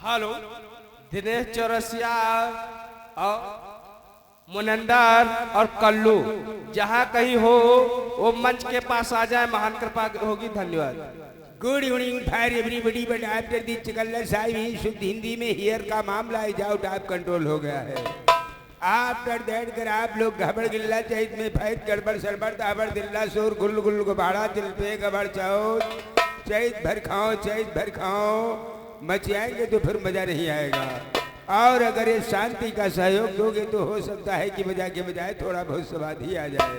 Hello, Dinesh Chaurasia और मुनंदर और कल्लू जहाँ कहीं हो वो मंच के पास आ जाए, महान कृपा होगी। धन्यवाद। Good evening fire everybody, but after the Chikalla साहिब शुद्ध हिंदी में हियर का मामला इज आउट ऑफ कंट्रोल हो गया है। आफ्टर दैट कर आप लोग घबड़ गिल्ला चैत में फैत गड़बड़ सड़बड़ दाबड़ दिल्ला शोर गुल गुल गुबाड़ा दिल पे गबड़ चाओ चैत भर खाओ मचियाएंगे तो फिर मजा नहीं आएगा। और अगर ये शांति का सहयोग दोगे तो हो सकता है कि मजा के बजाय थोड़ा बहुत समाधि आ जाए।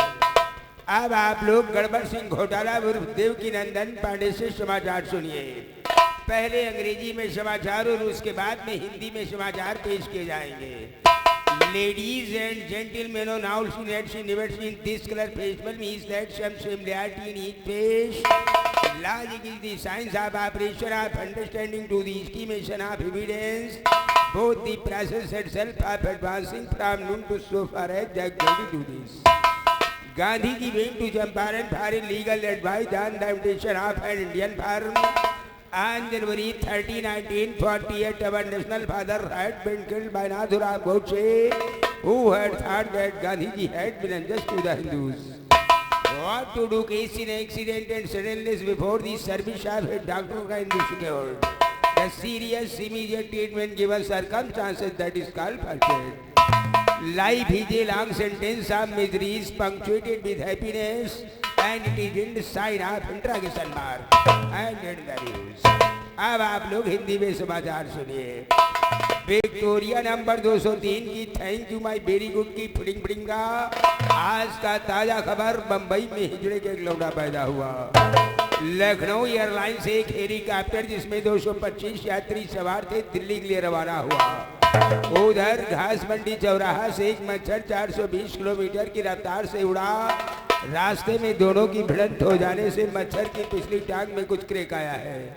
अब आप लोग गड़बड़ सिंह घोटाला उर्फ देवकी नंदन पांडे से समाचार सुनिए। पहले अंग्रेजी में समाचार और उसके बाद में हिंदी में समाचार पेश किए जाएंगे। Ladies and gentlemen, now she never seen this color festival means that some similarity in each face. Logic is the science of operation of understanding to the estimation of evidence. Both the process itself of advancing from noon to so far as Jack to this. Gandhi ji went to Champaran for legal advice on the invitation of an Indian firm. On January 30, 1948, our national father had been killed by Nathuram Godse, who had thought that Gandhiji had been unjust to the Hindus. What to do case in accident and suddenness before the service of a doctor can be secured. The serious immediate treatment given circumstances that is called first aid. Life is a long sentence of miseries punctuated with happiness. And it is in the sign of interrogation mark and in the news. अब आप लोग हिंदी में समाचार सुनिए। Victoria number 203 की thank you my very good की fitting का आज का ताजा खबर, बंबई में हिजड़े के एक लौंडा पैदा हुआ। लखनऊ एयरलाइन से एक हेलीकॉप्टर जिसमें 225 यात्री सवार थे दिल्ली के लिए रवाना हुआ। उधर घास मंडी चौराहा से एक मच्छर 420 किलोमीटर की रफ्तार से उड़ा। रास्ते में दोनों की भिड़ंत हो जाने से मच्छर की पिछली टांग में कुछ क्रैक आया है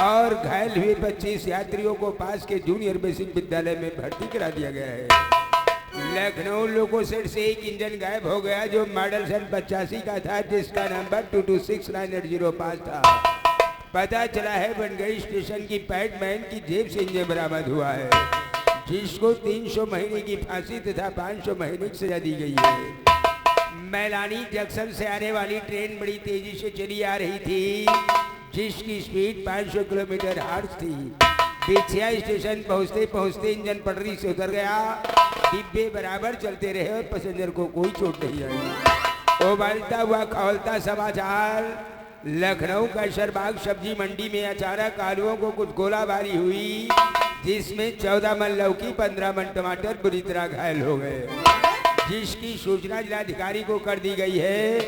और घायल हुए 25 यात्रियों को पास के जूनियर बेसिक विद्यालय में भर्ती करा दिया गया है। लखनऊ लोको सेट से एक इंजन गायब हो गया जो मॉडल सन 85 का था, जिसका नंबर 226905 था। पता चला है बनगई स्टेशन की पैडमैन की जेब से इंजन बरामद हुआ है, जिसको 300 महीने की फांसी तथा 500 महीने की सजा दी गई है। मैलानी जंक्शन से आने वाली ट्रेन बड़ी तेजी से चली आ रही थी, जिसकी स्पीड 500 किलोमीटर हॉर्स थी। बिछिया स्टेशन पहुंचते पहुंचते इंजन पटरी से उतर गया। डिब्बे बराबर चलते रहे और पैसेंजर को कोई चोट नहीं आई। उबलता हुआ खौलता समाचार, लखनऊ कैसरबाग सब्जी मंडी में अचानक आलुओं को कुछ गोलाबारी हुई, जिसमें 14 मन लौकी 15 मन टमाटर बुरी तरह घायल हो गए, जिसकी सूचना जिलाधिकारी को कर दी गई है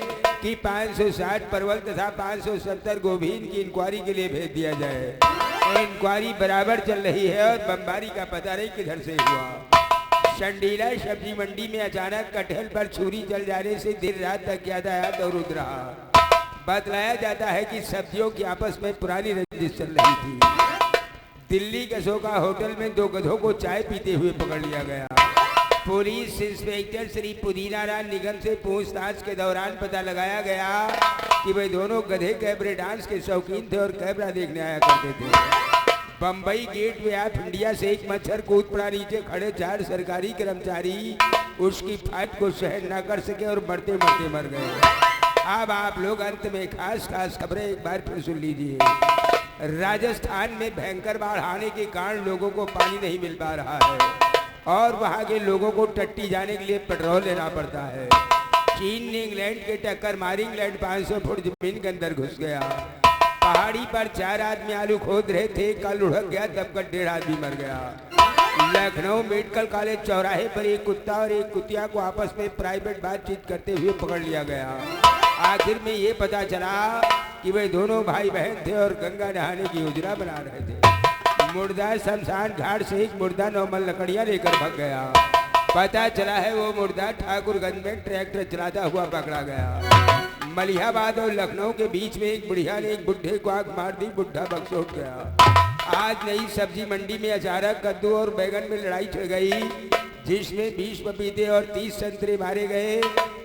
कि 560 परवल तथा 570 गोभी की इंक्वायरी के लिए भेज दिया जाए। इंक्वायरी बराबर चल रही है और बमबारी का पता नहीं किधर से हुआ। शंडीला सब्जी मंडी में अचानक कटहल पर छुरी चल जाने से देर रात तक यातायात अवरुद्ध रहा। बतलाया जाता है कि सब्जियों की आपस में पुरानी रंजिश चल रही थी। दिल्ली कसोका होटल में 2 गधों को चाय पीते हुए पकड़ लिया गया। पुलिस इंस्पेक्टर श्री पुदीना राम निगम से पूछताछ के दौरान पता लगाया गया कि वे दोनों गधे कैबरे डांस के शौकीन थे और कैमरा देखने आया करते थे। Bombay gateway of India से एक मच्छर कूद पड़ा। नीचे खड़े 4 सरकारी कर्मचारी उसकी फाट को सहन न कर सके और मरते मरते मर गए। अब आप लोग अंत में खास खबरें एक बार फिर सुन लीजिए। राजस्थान में भयंकर बाढ़ आने के कारण लोगों को पानी नहीं मिल पा रहा है और वहां के लोगों को टट्टी जाने के लिए पेट्रोल लेना पड़ता है। चीन ने इंग्लैंड के टक्कर मारी। इंग्लैंड 500 फुट जमीन के अंदर घुस गया। पहाड़ी पर 4 आदमी आलू खोद रहे थे, कल लुढ़क गया, दबकर 1.5 आदमी मर गया। लखनऊ मेडिकल कॉलेज चौराहे पर एक कुत्ता और एक कुतिया को आपस में प्राइवेट बातचीत करते हुए पकड़ लिया गया। आखिर में ये पता चला कि वे दोनों भाई बहन थे और गंगा नहाने की योजना बना रहे थे। मुर्दा शमशान घाट से एक मुर्दा 9 मन लकड़ियां लेकर भाग गया। पता चला है वो मुर्दा ठाकुरगंज में ट्रैक्टर चलाता हुआ पकड़ा गया। मलिहाबाद और लखनऊ के बीच में एक बुढ़िया ने एक बुढ़े को आग मार दी, बुढ़ा बकसोट गया। आज नई सब्जी मंडी में अचानक कद्दू और बैगन में लड़ाई छिड़ गई, जिसमें 20 पपीते और 30 संतरे मारे गए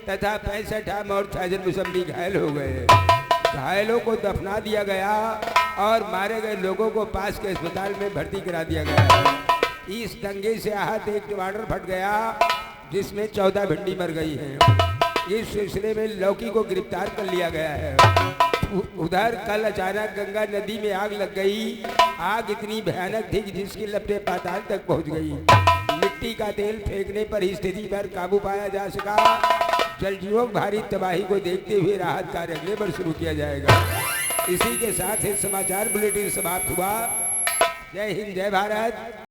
तथा 65 आम और 66 मौसम्बी घायल हो गए। घायलों को दफना दिया गया और मारे गए लोगों को पास के अस्पताल में भर्ती करा दिया गया है। इस दंगे से आहत एक टमाटर फट गया जिसमें 14 भिंडी मर गई हैं। इस सिलसिले में लौकी को गिरफ्तार कर लिया गया है। उधर कल अचानक गंगा नदी में आग लग गई। आग इतनी भयानक थी कि जिसकी लपटें पाताल तक पहुंच गई। मिट्टी का तेल फेंकने पर ही स्थिति पर काबू पाया जा सका। जलजीवों भारी तबाही को देखते हुए राहत कार्य अगले बार शुरू किया जाएगा। इसी के साथ ही समाचार बुलेटिन समाप्त हुआ। जय हिंद, जय भारत।